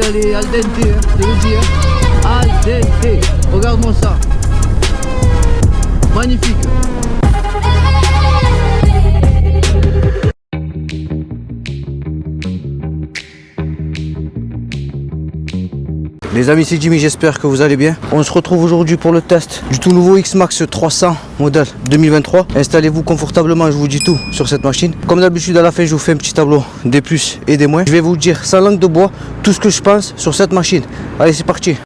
elle est al dente, hein, je te le dis, hein. Al dente. Regarde-moi ça. Magnifique. Les amis, c'est Jimmy, j'espère que vous allez bien. On se retrouve aujourd'hui pour le test du tout nouveau X-Max 300 modèle 2023. Installez-vous confortablement, je vous dis tout sur cette machine. Comme d'habitude, à la fin, je vous fais un petit tableau des plus et des moins. Je vais vous dire sans langue de bois tout ce que je pense sur cette machine. Allez, c'est parti.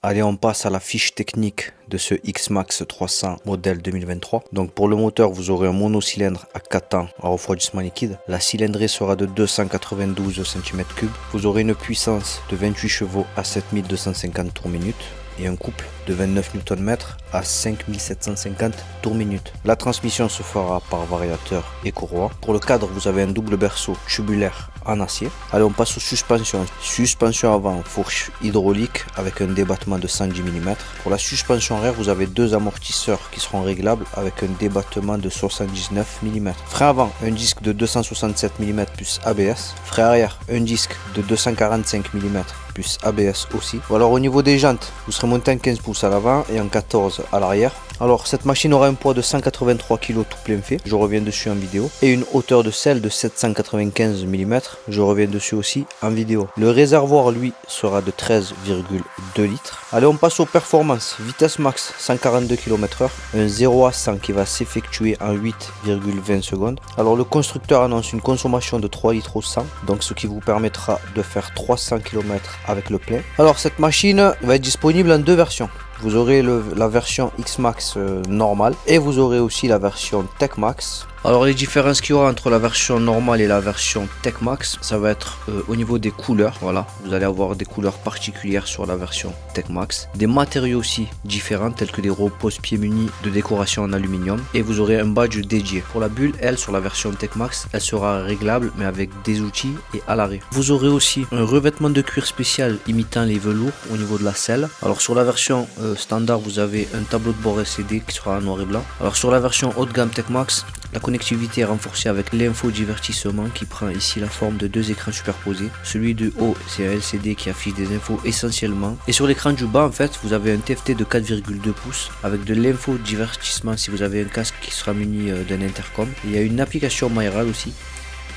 Allez, on passe à la fiche technique de ce X-Max 300 modèle 2023. Donc pour le moteur, vous aurez un monocylindre à 4 temps à refroidissement liquide. La cylindrée sera de 292 cm3. Vous aurez une puissance de 28 chevaux à 7250 tours minute et un couple de 29 Nm à 5750 tours minute. La transmission se fera par variateur et courroie. Pour le cadre, vous avez un double berceau tubulaire en acier. Allez, on passe aux suspensions. Suspension avant, fourche hydraulique avec un débattement de 110 mm. Pour la suspension arrière, vous avez deux amortisseurs qui seront réglables avec un débattement de 79 mm. Frein avant, un disque de 267 mm plus ABS. Frein arrière, un disque de 245 mm plus ABS aussi. Alors au niveau des jantes, vous serez monté en 15 pouces à l'avant et en 14 à l'arrière. Alors cette machine aura un poids de 183 kg tout plein fait, je reviens dessus en vidéo, et une hauteur de selle de 795 mm, je reviens dessus aussi en vidéo. Le réservoir lui sera de 13,2 litres. Allez, on passe aux performances. Vitesse max 142 km/h, un 0 à 100 qui va s'effectuer en 8,20 secondes. Alors le constructeur annonce une consommation de 3 litres au 100, donc ce qui vous permettra de faire 300 km avec le plein. Alors cette machine va être disponible en deux versions. Vous aurez la version X-Max normale et vous aurez aussi la version Tech Max. Alors les différences qu'il y aura entre la version normale et la version Tech Max, ça va être au niveau des couleurs. Voilà, vous allez avoir des couleurs particulières sur la version Tech Max. Des matériaux aussi différents tels que des repose-pieds munis de décoration en aluminium. Et vous aurez un badge dédié. Pour la bulle, elle, sur la version Tech Max, elle sera réglable mais avec des outils et à l'arrêt. Vous aurez aussi un revêtement de cuir spécial imitant les velours au niveau de la selle. Alors sur la version standard, vous avez un tableau de bord LCD qui sera en noir et blanc. Alors sur la version haut de gamme Tech Max, la connectivité est renforcée avec l'infodivertissement qui prend ici la forme de deux écrans superposés. Celui du haut, c'est un LCD qui affiche des infos essentiellement. Et sur l'écran du bas, en fait, vous avez un TFT de 4,2 pouces avec de l'infodivertissement si vous avez un casque qui sera muni d'un intercom. Il y a une application MyRAD aussi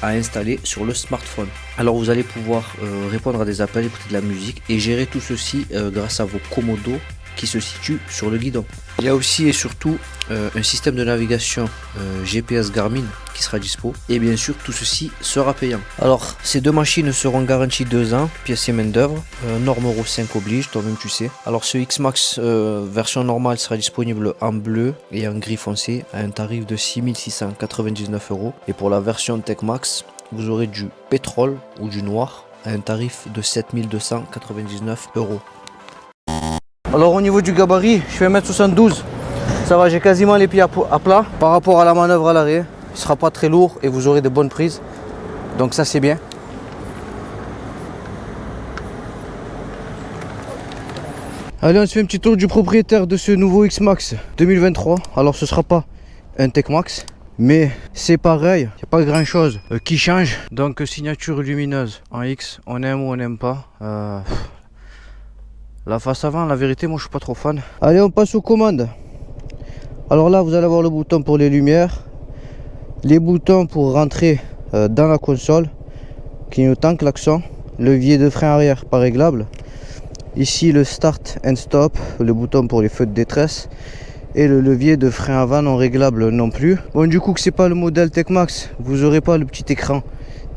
à installer sur le smartphone. Alors vous allez pouvoir répondre à des appels, écouter de la musique et gérer tout ceci grâce à vos commodos qui se situent sur le guidon. Il y a aussi et surtout un système de navigation GPS Garmin qui sera dispo et bien sûr tout ceci sera payant. Alors ces deux machines seront garanties 2 ans, pièces et main d'œuvre, norme Euro 5 oblige, toi-même tu sais. Alors ce X-Max version normale sera disponible en bleu et en gris foncé à un tarif de 6699 € et pour la version Tech Max vous aurez du pétrole ou du noir à un tarif de 7299 €. Alors au niveau du gabarit, je fais 1m72, ça va, j'ai quasiment les pieds à plat. Par rapport à la manœuvre à l'arrêt, il ne sera pas très lourd et vous aurez de bonnes prises. Donc ça c'est bien. Allez, on se fait un petit tour du propriétaire de ce nouveau X-Max 2023. Alors ce ne sera pas un Tech Max, mais c'est pareil, il n'y a pas grand chose qui change. Donc signature lumineuse en X, on aime ou on n'aime pas. La face avant, la vérité, moi je suis pas trop fan. Allez, on passe aux commandes. Alors là, vous allez avoir le bouton pour les lumières, les boutons pour rentrer dans la console, clignotant, klaxon, levier de frein arrière pas réglable. Ici le start and stop, le bouton pour les feux de détresse et le levier de frein avant non réglable non plus. Bon, du coup que c'est pas le modèle Tech Max, vous aurez pas le petit écran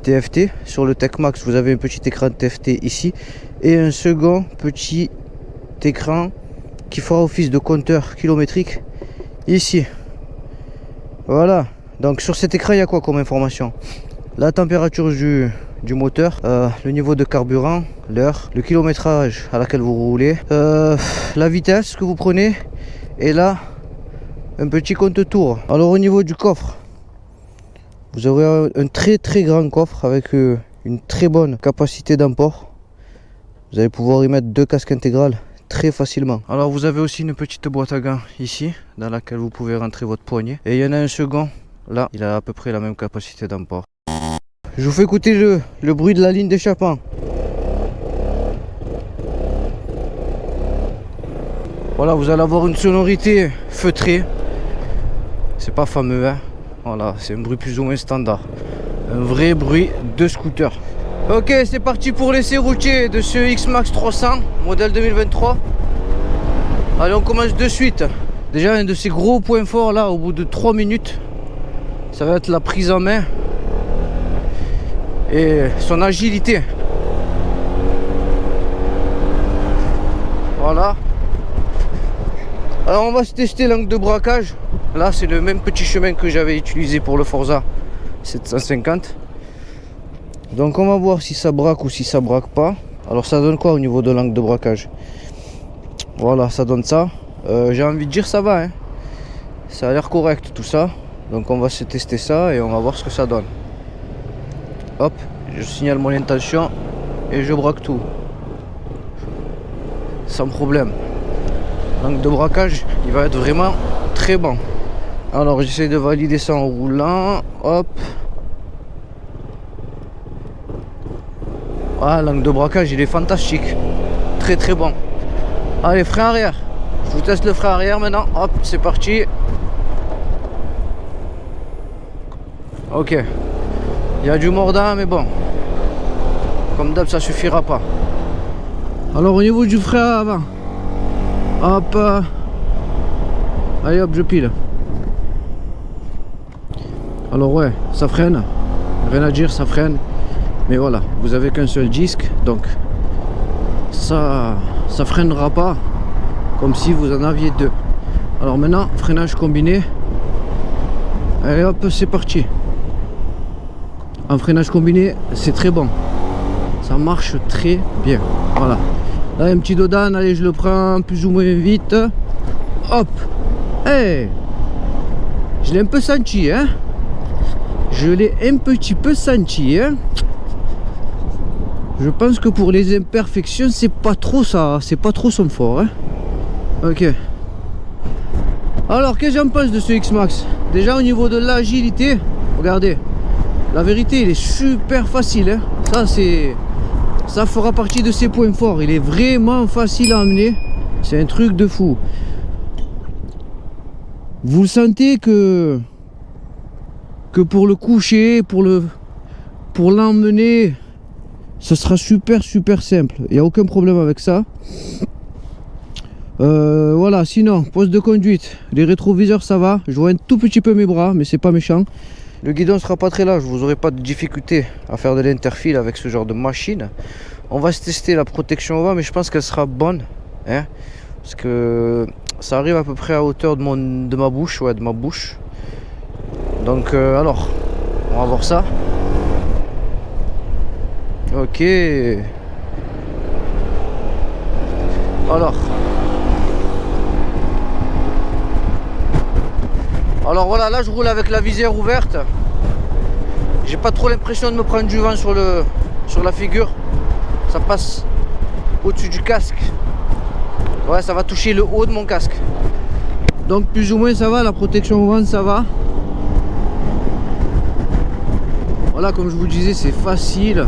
TFT. Sur le Tech Max, vous avez un petit écran TFT ici et un second petit écran qui fera office de compteur kilométrique ici. Voilà, donc sur cet écran il y a quoi comme information? La température du moteur, le niveau de carburant, l'heure, le kilométrage à laquelle vous roulez, la vitesse que vous prenez et là un petit compte tour. Alors au niveau du coffre, vous aurez un très grand coffre avec une très bonne capacité d'emport. Vous allez pouvoir y mettre 2 casques intégrales très facilement. Alors vous avez aussi une petite boîte à gants ici dans laquelle vous pouvez rentrer votre poignet. Et il y en a un second là, il a à peu près la même capacité d'emport. Je vous fais écouter le bruit de la ligne d'échappement. Voilà, vous allez avoir une sonorité feutrée. C'est pas fameux, hein. Voilà, c'est un bruit plus ou moins standard. Un vrai bruit de scooter. Ok, c'est parti pour l'essai routier de ce X-Max 300, modèle 2023. Allez, on commence de suite. Déjà, un de ces gros points forts là, au bout de 3 minutes, ça va être la prise en main et son agilité. Voilà. Alors, on va se tester l'angle de braquage. Là, c'est le même petit chemin que j'avais utilisé pour le Forza 750. Donc, on va voir si ça braque ou si ça braque pas. Alors, ça donne quoi au niveau de l'angle de braquage? Voilà, ça donne ça. J'ai envie de dire ça va, hein. Ça a l'air correct tout ça. Donc on va se tester ça et on va voir ce que ça donne. Hop, je signale mon intention et je braque tout. Sans problème. L'angle de braquage, il va être vraiment très bon. Alors j'essaie de valider ça en roulant. Hop. Ah, l'angle de braquage, il est fantastique. Très très bon. Allez, frein arrière. Je vous teste le frein arrière maintenant. Hop, c'est parti. Ok. Il y a du mordant, mais bon. Comme d'hab, ça suffira pas. Alors, au niveau du frein avant. Hop. Allez, hop, je pile. Alors, ouais, ça freine. Rien à dire, ça freine. Mais voilà, vous avez qu'un seul disque. Donc, ça freinera pas. Comme si vous en aviez deux. Alors maintenant, freinage combiné. Allez hop, c'est parti. En freinage combiné, c'est très bon. Ça marche très bien. Voilà. Là, un petit dodan, allez, je le prends plus ou moins vite. Hop. Hey. Je l'ai un peu senti, hein. Je l'ai un petit peu senti, hein. Je pense que pour les imperfections, c'est pas trop ça. C'est pas trop son fort, hein. Ok. Alors, qu'est-ce que j'en pense de ce X-Max? Déjà, au niveau de l'agilité, regardez. La vérité, il est super facile, hein. Ça fera partie de ses points forts. Il est vraiment facile à emmener. C'est un truc de fou. Vous le sentez que pour le coucher, pour l'emmener, ce sera super simple. Il n'y a aucun problème avec ça. Voilà, sinon, poste de conduite, les rétroviseurs ça va, je vois un tout petit peu mes bras, mais c'est pas méchant. Le guidon sera pas très large, vous n'aurez pas de difficulté à faire de l'interfile avec ce genre de machine. On va se tester la protection avant, mais je pense qu'elle sera bonne, hein, parce que ça arrive à peu près à hauteur de ma bouche, ouais, de ma bouche. Donc, alors, on va voir ça. Ok. Alors voilà, là je roule avec la visière ouverte. J'ai pas trop l'impression de me prendre du vent sur la figure. Ça passe au-dessus du casque. Ouais, ça va toucher le haut de mon casque. Donc plus ou moins ça va, la protection au vent ça va. Voilà, comme je vous disais, c'est facile.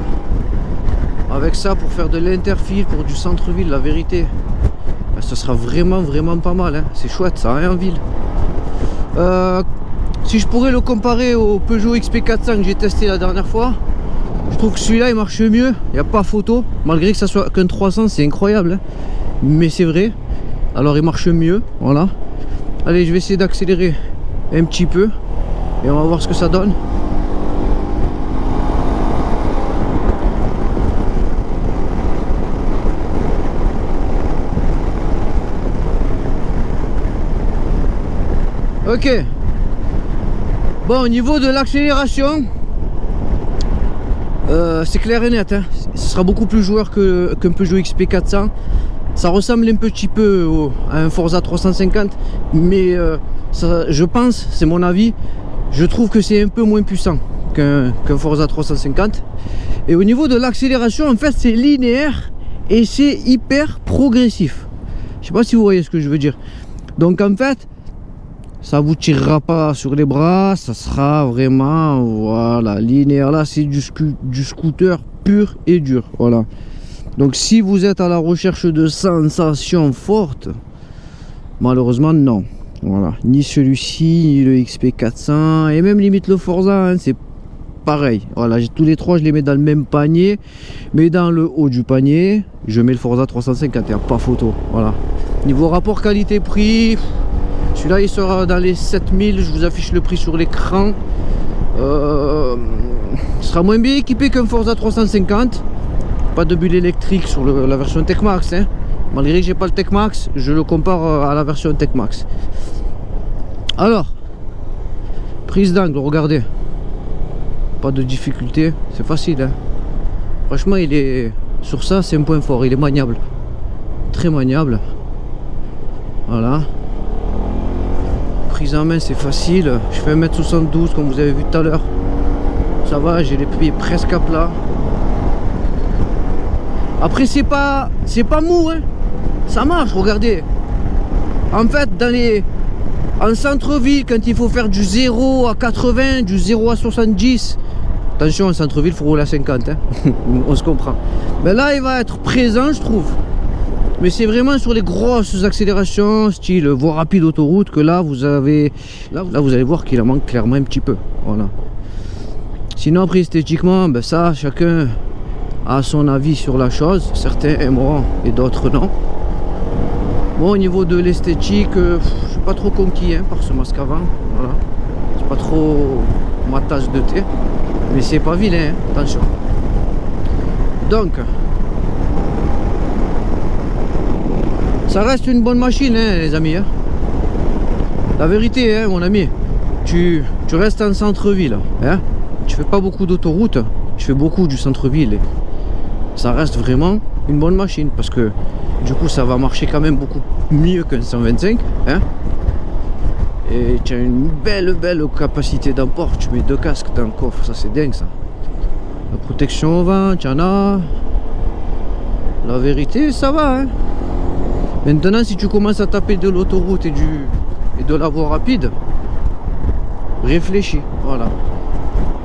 Avec ça, pour faire de l'interfile, pour du centre-ville, la vérité, ce sera vraiment pas mal, hein. C'est chouette ça, hein, en ville. Si je pourrais le comparer au Peugeot XP400 que j'ai testé la dernière fois, je trouve que celui-là il marche mieux, il n'y a pas photo, malgré que ça soit qu'un 300, c'est incroyable, hein. Mais c'est vrai. Alors il marche mieux, voilà. Allez, je vais essayer d'accélérer un petit peu et on va voir ce que ça donne. Ok. Bon, au niveau de l'accélération, c'est clair et net, hein. Ce sera beaucoup plus joueur qu'un Peugeot XP400. Ça ressemble un petit peu à un Forza 350, mais ça, je pense, c'est mon avis, je trouve que c'est un peu moins puissant qu'un Forza 350. Et au niveau de l'accélération, en fait, c'est linéaire et c'est hyper progressif. Je sais pas si vous voyez ce que je veux dire. Donc en fait, ça vous tirera pas sur les bras, ça sera vraiment, voilà, linéaire. Là, c'est du scooter pur et dur, voilà. Donc si vous êtes à la recherche de sensations fortes, Malheureusement, non. Voilà, ni celui-ci, ni le XP400, et même limite le Forza, hein, c'est pareil. Voilà, tous les trois, je les mets dans le même panier, mais dans le haut du panier, je mets le Forza 350, il n'y a pas photo. Voilà. Niveau rapport qualité-prix, celui-là, il sera dans les 7000, je vous affiche le prix sur l'écran. Il sera moins bien équipé qu'un Forza 350. Pas de bulle électrique sur la version Tech Max, hein. Malgré que j'ai pas le Tech Max, je le compare à la version Tech Max. Alors, prise d'angle, regardez. Pas de difficulté, c'est facile, hein. Franchement, il est sur ça, c'est un point fort, il est maniable. Très maniable. Voilà. Prise en main, c'est facile. Je fais 1m72 comme vous avez vu tout à l'heure. Ça va, j'ai les pieds presque à plat. Après, c'est pas mou, hein. Ça marche, regardez. En fait, en centre-ville, quand il faut faire du 0 à 80, du 0 à 70, attention, en centre-ville, il faut rouler à 50, hein. On se comprend. Mais là, il va être présent, je trouve. Mais c'est vraiment sur les grosses accélérations, style voie rapide autoroute, que là, vous allez voir qu'il en manque clairement un petit peu. Voilà. Sinon, après, esthétiquement, ben ça, chacun a son avis sur la chose. Certains aimeront et d'autres non. Bon, au niveau de l'esthétique, je suis pas trop conquis, hein, par ce masque avant. Voilà. C'est pas trop ma tasse de thé. Mais c'est pas vilain, hein, attention. Donc, ça reste une bonne machine, hein, les amis. Hein. La vérité, hein, mon ami, tu restes en centre-ville. Hein. Tu fais pas beaucoup d'autoroute, tu fais beaucoup du centre-ville. Ça reste vraiment une bonne machine parce que du coup ça va marcher quand même beaucoup mieux qu'un 125, hein. Et tu as une belle capacité d'emport. Tu mets 2 casques dans le coffre, ça c'est dingue ça. La protection au vent, tu en as. La vérité, ça va, hein. Maintenant, si tu commences à taper de l'autoroute et de la voie rapide, réfléchis, voilà.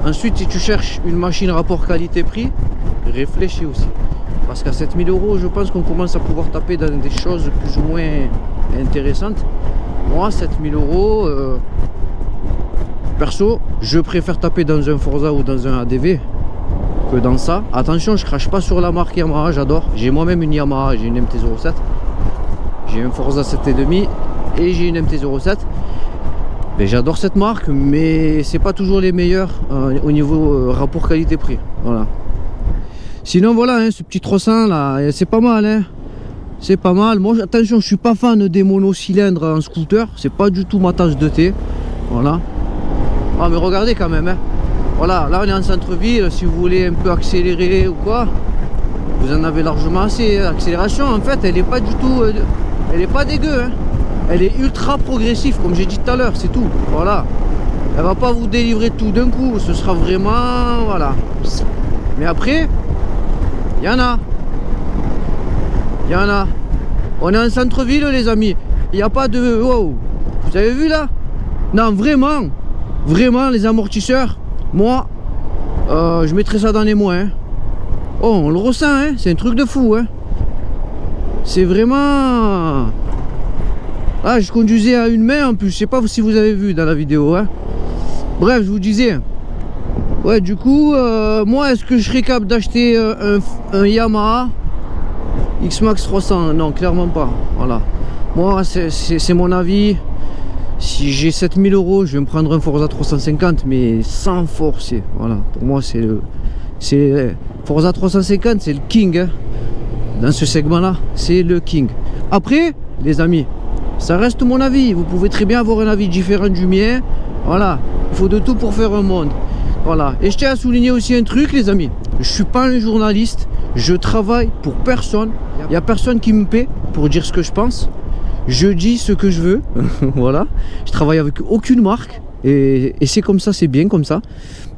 Ensuite, si tu cherches une machine rapport qualité-prix, réfléchis aussi. Parce qu'à 7000 €, je pense qu'on commence à pouvoir taper dans des choses plus ou moins intéressantes. Moi, 7000 €, perso, je préfère taper dans un Forza ou dans un ADV que dans ça. Attention, je crache pas sur la marque Yamaha, j'adore. J'ai moi-même une Yamaha, j'ai une MT-07. J'ai un Forza 7,5 et j'ai une MT-07. J'adore cette marque, mais c'est pas toujours les meilleurs au niveau rapport qualité-prix. Voilà. Sinon voilà, hein, ce petit 300 là, c'est pas mal, hein. C'est pas mal. Moi, attention, je suis pas fan des monocylindres en scooter. C'est pas du tout ma tasse de thé. Voilà. Ah, mais regardez quand même, hein. Voilà, là on est en centre-ville. Si vous voulez un peu accélérer ou quoi, vous en avez largement assez. L'accélération, en fait, elle est pas du tout, elle est pas dégueu, hein. Elle est ultra progressive, comme j'ai dit tout à l'heure, c'est tout. Voilà. Elle va pas vous délivrer tout d'un coup. Ce sera vraiment, voilà. Mais après, il y en a. Il y en a. On est en centre-ville, les amis. Il n'y a pas de... Wow. Vous avez vu là? Non, vraiment. Vraiment, les amortisseurs. Moi, je mettrai ça dans les mois. Hein. Oh, on le ressent, hein. C'est un truc de fou, hein. C'est vraiment... Ah, je conduisais à une main en plus. Je sais pas si vous avez vu dans la vidéo, hein. Bref, je vous disais. Ouais, du coup, moi, est-ce que je serais capable d'acheter un Yamaha X-Max 300? Non, clairement pas. Voilà. Moi, c'est mon avis. Si j'ai 7000 €, je vais me prendre un Forza 350, mais sans forcer. Voilà. Pour moi, Forza 350, c'est le king. Hein. Dans ce segment-là, c'est le king. Après, les amis, ça reste mon avis. Vous pouvez très bien avoir un avis différent du mien. Voilà. Il faut de tout pour faire un monde. Voilà. Et je tiens à souligner aussi un truc, les amis. Je suis pas un journaliste. Je travaille pour personne. Il n'y a personne qui me paie pour dire ce que je pense. Je dis ce que je veux. Voilà. Je travaille avec aucune marque. Et c'est comme ça, c'est bien comme ça.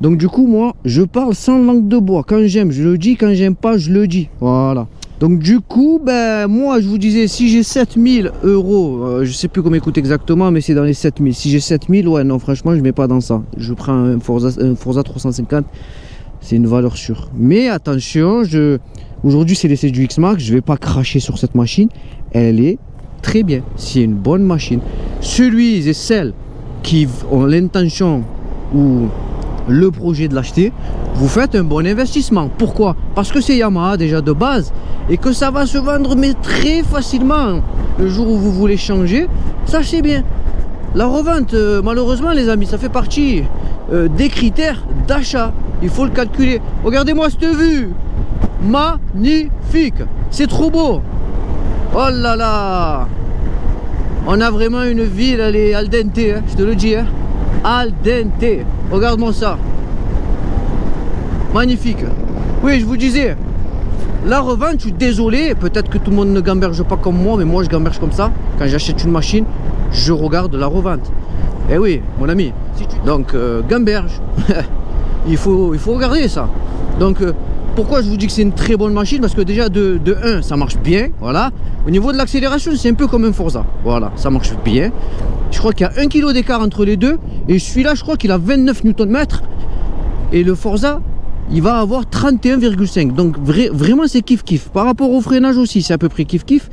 Donc du coup, moi, je parle sans langue de bois. Quand j'aime, je le dis. Quand j'aime pas, je le dis. Voilà. Donc du coup, ben, moi, je vous disais, si j'ai 7000 €, je sais plus combien il coûte exactement, mais c'est dans les 7000. Si j'ai 7000, ouais, non, franchement, je mets pas dans ça. Je prends un Forza 350. C'est une valeur sûre. Mais attention, aujourd'hui, c'est l'essai du X-Max. Je vais pas cracher sur cette machine. Elle est très bien. C'est une bonne machine. Celui et celles qui ont l'intention ou le projet de l'acheter, vous faites un bon investissement. Pourquoi? Parce que c'est Yamaha déjà de base et que ça va se vendre mais très facilement. Le jour où vous voulez changer, sachez bien, la revente, malheureusement les amis, ça fait partie des critères d'achat. Il faut le calculer. Regardez-moi cette vue, magnifique, c'est trop beau. Oh là là, on a vraiment une ville, elle est al dente, hein, je te le dis, hein. Al dente, regarde-moi ça, magnifique. Oui, je vous disais, la revente, je suis désolé, peut-être que tout le monde ne gamberge pas comme moi, mais moi je gamberge comme ça. Quand j'achète une machine, je regarde la revente. Eh oui, mon ami, donc gamberge, il faut regarder ça. Donc pourquoi je vous dis que c'est une très bonne machine? Parce que déjà de 1, ça marche bien, voilà. Au niveau de l'accélération, c'est un peu comme un Forza, voilà, ça marche bien. Je crois qu'il y a 1 kg d'écart entre les deux. Et celui-là, je crois qu'il a 29 Nm. Et le Forza, il va avoir 31,5. Donc vraiment, c'est kiff-kiff. Par rapport au freinage aussi, c'est à peu près kiff-kiff.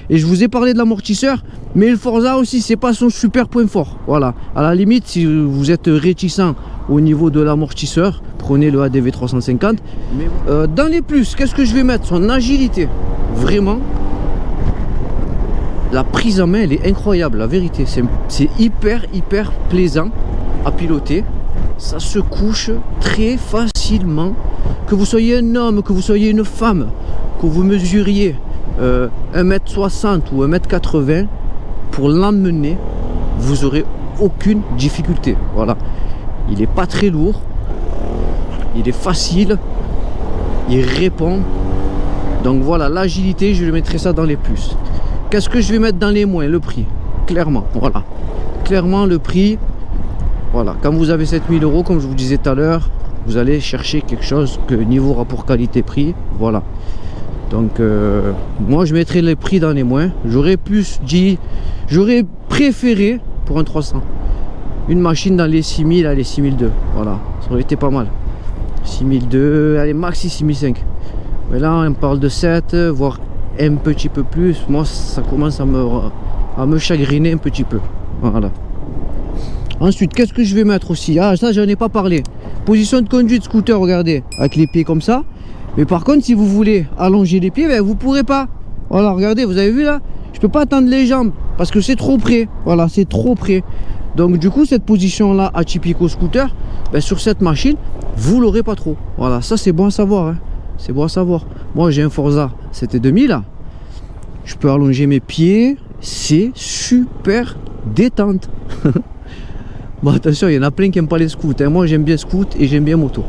Et je vous ai parlé de l'amortisseur. Mais le Forza aussi, c'est pas son super point fort. Voilà. À la limite, si vous êtes réticent au niveau de l'amortisseur, prenez le ADV 350. Dans les plus, qu'est-ce que je vais mettre? Son agilité. Vraiment. La prise en main, elle est incroyable, la vérité. C'est hyper plaisant à piloter. Ça se couche très facilement. Que vous soyez un homme, que vous soyez une femme, que vous mesuriez 1m60 ou 1m80, pour l'emmener, vous aurez aucune difficulté. Voilà. Il n'est pas très lourd. Il est facile. Il répond. Donc voilà, l'agilité, je le mettrai ça dans les plus. Qu'est-ce que je vais mettre dans les moins? Le prix, clairement, voilà. Clairement, le prix, voilà. Quand vous avez 7000 €, comme je vous disais tout à l'heure, vous allez chercher quelque chose que niveau rapport qualité-prix, voilà. Donc, moi, je mettrai les prix dans les moins. J'aurais j'aurais préféré, pour un 300, une machine dans les 6000 à les 6002, voilà. Ça aurait été pas mal. 6002, allez, maxi 6005. Mais là, on parle de 7, voire un petit peu plus. Moi, ça commence à me chagriner un petit peu. Voilà. Ensuite, qu'est-ce que je vais mettre aussi? Ah, ça, j'en ai pas parlé. Position de conduite scooter, regardez, avec les pieds comme ça. Mais par contre, si vous voulez allonger les pieds, ben, vous pourrez pas. Voilà, regardez, vous avez vu là? Je peux pas tendre les jambes parce que c'est trop près. Voilà, c'est trop près. Donc, du coup, cette position-là, atypique au scooter, ben, sur cette machine, vous l'aurez pas trop. Voilà, ça, c'est bon à savoir, hein. C'est bon à savoir. Moi, j'ai un Forza, c'était 2000 là. Je peux allonger mes pieds. C'est super détente. Bon, attention, il y en a plein qui n'aiment pas les scouts, hein. Moi, j'aime bien scoot et j'aime bien moto.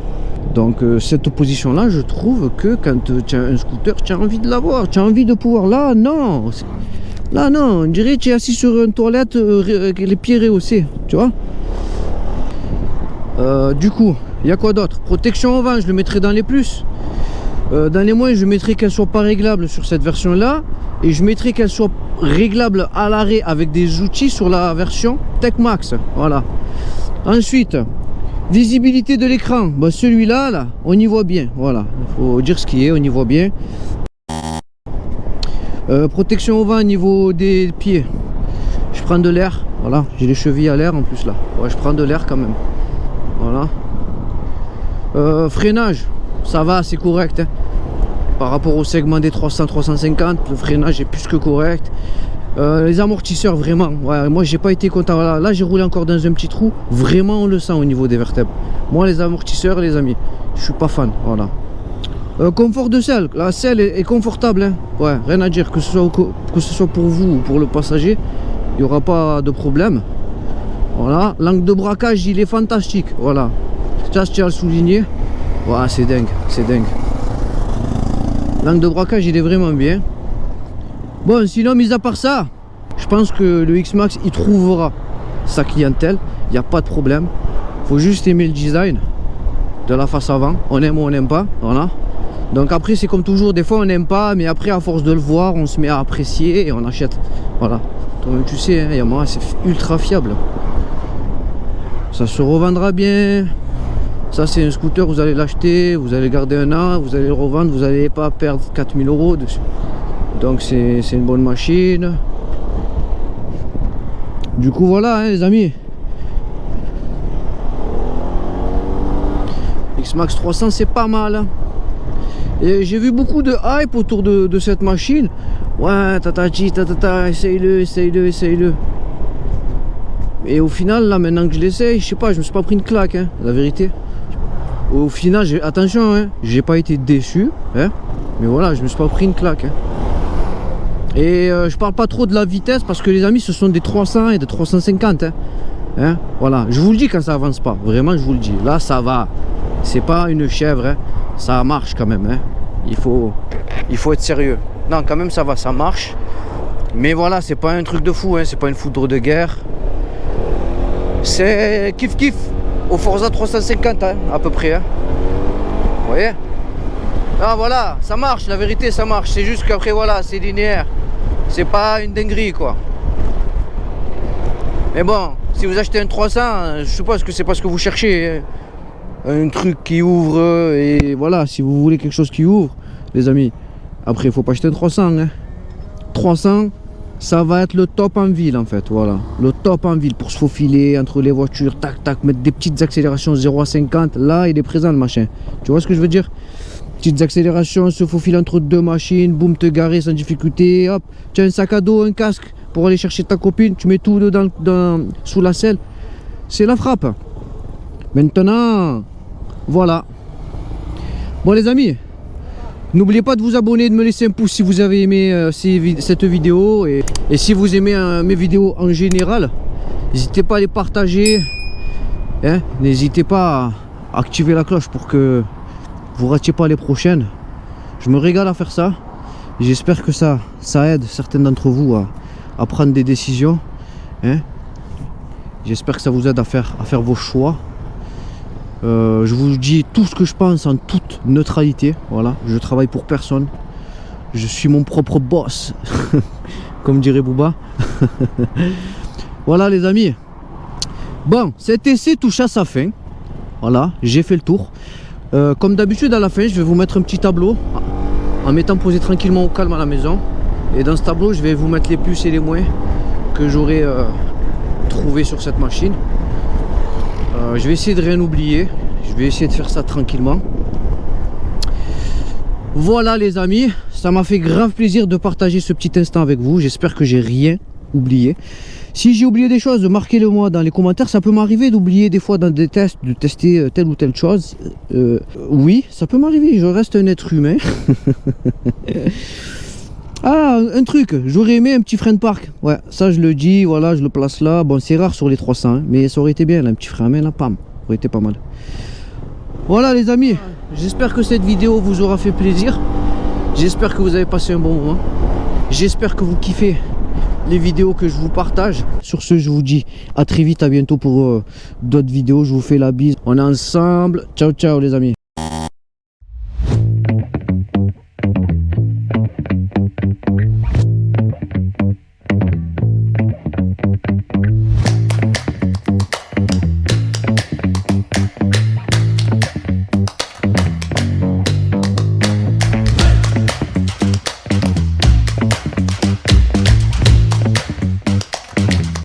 Donc, cette position-là, je trouve que quand tu as un scooter, tu as envie de l'avoir. Tu as envie de pouvoir. Là, non. Là, non. On dirait que tu es assis sur une toilette avec les pieds rehaussés. Tu vois? Du coup, il y a quoi d'autre? Protection au vent, je le mettrai dans les plus. Dans les moins, je mettrai qu'elle soit pas réglable sur cette version là, et je mettrai qu'elle soit réglable à l'arrêt avec des outils sur la version Tech Max. Voilà. Ensuite, visibilité de l'écran, bah, celui-là là, on y voit bien. Voilà, il faut dire ce qui est, on y voit bien. Protection au vent au niveau des pieds, je prends de l'air. Voilà, j'ai les chevilles à l'air en plus là. Ouais, je prends de l'air quand même. Voilà. Freinage, ça va, c'est correct, hein. Par rapport au segment des 300-350, le freinage est plus que correct. Les amortisseurs, vraiment, ouais, moi j'ai pas été content. Là j'ai roulé encore dans un petit trou. Vraiment on le sent au niveau des vertèbres. Moi les amortisseurs, les amis, je suis pas fan. Voilà. Confort de selle, la selle est confortable, hein. Ouais, rien à dire, que ce soit pour vous ou pour le passager, il n'y aura pas de problème. Voilà, l'angle de braquage il est fantastique. Voilà, ça je tiens à le souligner. Ouais, c'est dingue, c'est dingue. L'angle de braquage il est vraiment bien. Bon, sinon, mis à part ça, je pense que le X-Max il trouvera sa clientèle. Il n'y a pas de problème. Faut juste aimer le design de la face avant. On aime ou on n'aime pas. Voilà. Donc après c'est comme toujours, des fois on n'aime pas, mais après à force de le voir, on se met à apprécier et on achète. Voilà. Donc tu sais, hein, Yamaha c'est ultra fiable. Ça se revendra bien. Ça c'est un scooter, vous allez l'acheter, vous allez garder un an, vous allez le revendre, vous n'allez pas perdre 4000 € dessus. Donc c'est une bonne machine. Du coup voilà hein, les amis. X-Max 300 c'est pas mal hein. Et j'ai vu beaucoup de hype autour de cette machine. Ouais, tatati, tatata, essaye-le. Et au final, là, maintenant que je l'essaye, je sais pas, je me suis pas pris une claque, hein, la vérité. Au final, attention, hein, j'ai pas été déçu, hein, mais voilà, je me suis pas pris une claque. Hein. Et je parle pas trop de la vitesse parce que les amis, ce sont des 300 et des 350. Hein, voilà, je vous le dis quand ça avance pas, vraiment, je vous le dis. Là, ça va. C'est pas une chèvre, hein. Ça marche quand même. Hein. Il faut être sérieux. Non, quand même, ça va, ça marche. Mais voilà, c'est pas un truc de fou, hein. C'est pas une foudre de guerre. C'est kiff au Forza 350, hein, à peu près. Hein. Vous voyez? Ah voilà, ça marche, la vérité, ça marche. C'est juste qu'après, voilà, c'est linéaire. C'est pas une dinguerie, quoi. Mais bon, si vous achetez un 300, je suppose que c'est parce que vous cherchez. Hein. Un truc qui ouvre et voilà, si vous voulez quelque chose qui ouvre les amis, après il faut pas acheter un 300 hein. 300 ça va être le top en ville en fait, voilà, le top en ville pour se faufiler entre les voitures, tac tac, mettre des petites accélérations 0 à 50, là il est présent le machin, tu vois ce que je veux dire, petites accélérations, se faufiler entre deux machines, boum, te garer sans difficulté, hop, tu as un sac à dos, un casque pour aller chercher ta copine, tu mets tout dedans sous la selle, c'est la frappe. Maintenant voilà. Bon les amis, n'oubliez pas de vous abonner, de me laisser un pouce si vous avez aimé cette vidéo. Et si vous aimez mes vidéos en général, n'hésitez pas à les partager. Hein, n'hésitez pas à activer la cloche pour que vous ne ratiez pas les prochaines. Je me régale à faire ça. J'espère que ça aide certains d'entre vous à prendre des décisions. Hein. J'espère que ça vous aide à faire vos choix. Je vous dis tout ce que je pense en toute neutralité. Voilà, je travaille pour personne. Je suis mon propre boss, comme dirait Booba. Voilà les amis. Bon, cet essai touche à sa fin. Voilà, j'ai fait le tour. Comme d'habitude à la fin, je vais vous mettre un petit tableau en m'étant posé tranquillement au calme à la maison. Et dans ce tableau, je vais vous mettre les plus et les moins que j'aurai trouvé sur cette machine. Je vais essayer de rien oublier. Je vais essayer de faire ça tranquillement. Voilà les amis, ça m'a fait grave plaisir de partager ce petit instant avec vous. J'espère que j'ai rien oublié. Si j'ai oublié des choses, marquez-le moi dans les commentaires. Ça peut m'arriver d'oublier des fois dans des tests, de tester telle ou telle chose. Oui, ça peut m'arriver, je reste un être humain. Ah, un truc, j'aurais aimé un petit frein de parc. Ouais, ça je le dis, voilà, je le place là. Bon, c'est rare sur les 300, hein, mais ça aurait été bien, là, un petit frein à main, là, pam. Ça aurait été pas mal. Voilà les amis, j'espère que cette vidéo vous aura fait plaisir. J'espère que vous avez passé un bon moment. J'espère que vous kiffez les vidéos que je vous partage. Sur ce, je vous dis à très vite, à bientôt pour d'autres vidéos. Je vous fais la bise. On est ensemble. Ciao, ciao les amis.